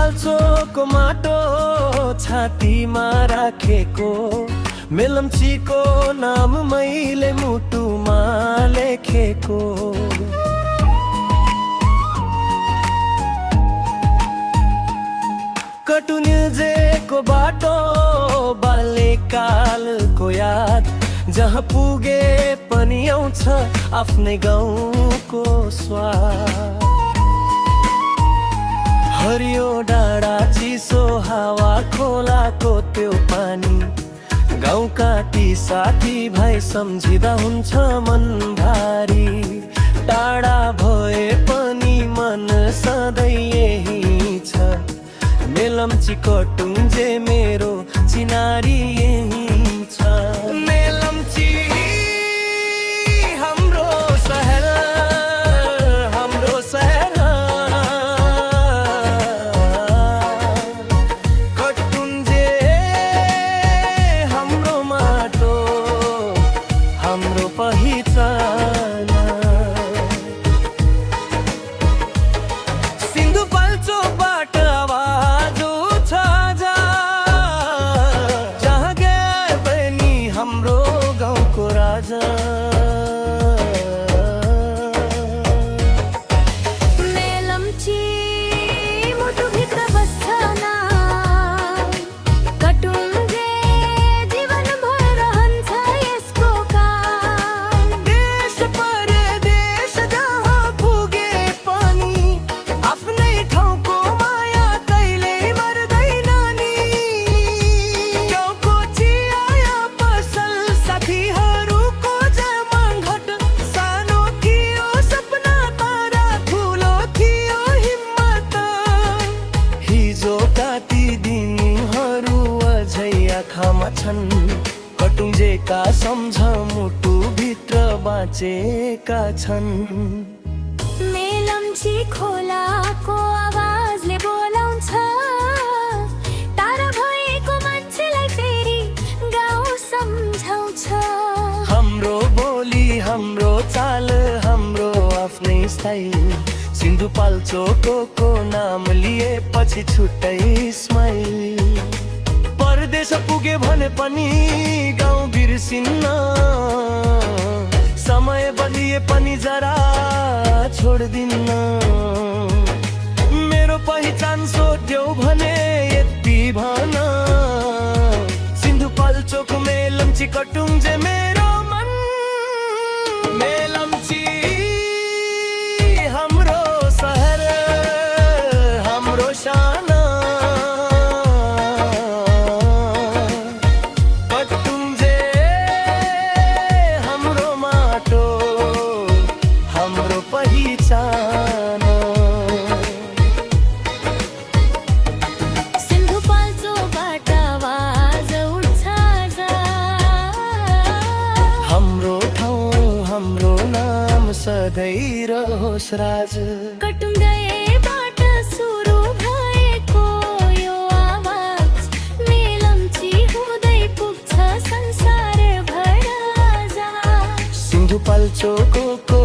सिन्धुपाल्चोकको माटो छातीमा राखेको मेलम्चीको नाम मैले मुटुमा लेखेको। कटुनिल्जेको बाटो बाल्यकालको याद, जहाँ पुगे पनि आउँछ आफ्नै गाउँको स्वाद। हरियो डाँडा चिसो हावा खोलाको त्यो पानी, गाउँका ती साथी भाइ सम्झिँदा हुन्छ मन भारी। टाढा भए पनि मन सधैँ यही छ, मेलम्ची कटुङ्जे मेरो चिनारी यही छ। मेलम्ची हाम्रो सहर, हाम्रो सहर, कटुङ्जे हाम्रो माटो, हाम्रो पहिचान। सिन्धुपाल्चोकबाट आवाज उठ जा, जहाँ गए पनि हाम्रो गाउँको राजा। मेलम्ची मुटुभित्र बस्छ ना, कटुङ्जे जीवनभर रहन्छ यसको काम। देश परदेश जहाँ पुगे पनि आफ्नै ठाउँको माया कहिल्यै मर्दैन नि। गाउँको चिया पसल साथीहरूको जमाघट, सानो थियो सपना तर ठुलो थियो हिम्मत। हिजोका ती दिनहरू अझै आँखामा छन्, कटुङ्जेका सम्झ मुटुभित्र बाँचेका छन्। मेलम्ची खोलाको आवाजले बोलाउँछ, टाढा भएको मान्छेलाई फेरि गाउँ सम्झाउँछ। हाम्रो बोली, हाम्रो चाल, हाम्रो आफ्नै स्टाइल, सिन्धुपाल्चोकको नाम लिएपछि छुट्टै स्माइल। परदेश पुगे भने पनि गाउँ बिर्सिन्न, समय बदलिए पनि जरा छोड्दिन्न। मेरो पहिचान सोध्यौ भने यति भन, सिन्धुपाल्चोक मेलम्ची कटुङ्जे मेरो मन। मेलम्ची हाम्रो सहर, हाम्रो शान, कटुङ्जे हाम्रो माटो, हाम्रो पहिचान। सिन्धुपाल्चोकबाट आवाज उठ्छ जा, हाम्रो ठाउँ, हाम्रो नाम सधैँ रहोस् राज। कटुङ्गेबाट सुरु भएको यो आवाज, मेलम्ची हुँदै पुग्छ संसारभर जा। सिन्धुपाल्चोकको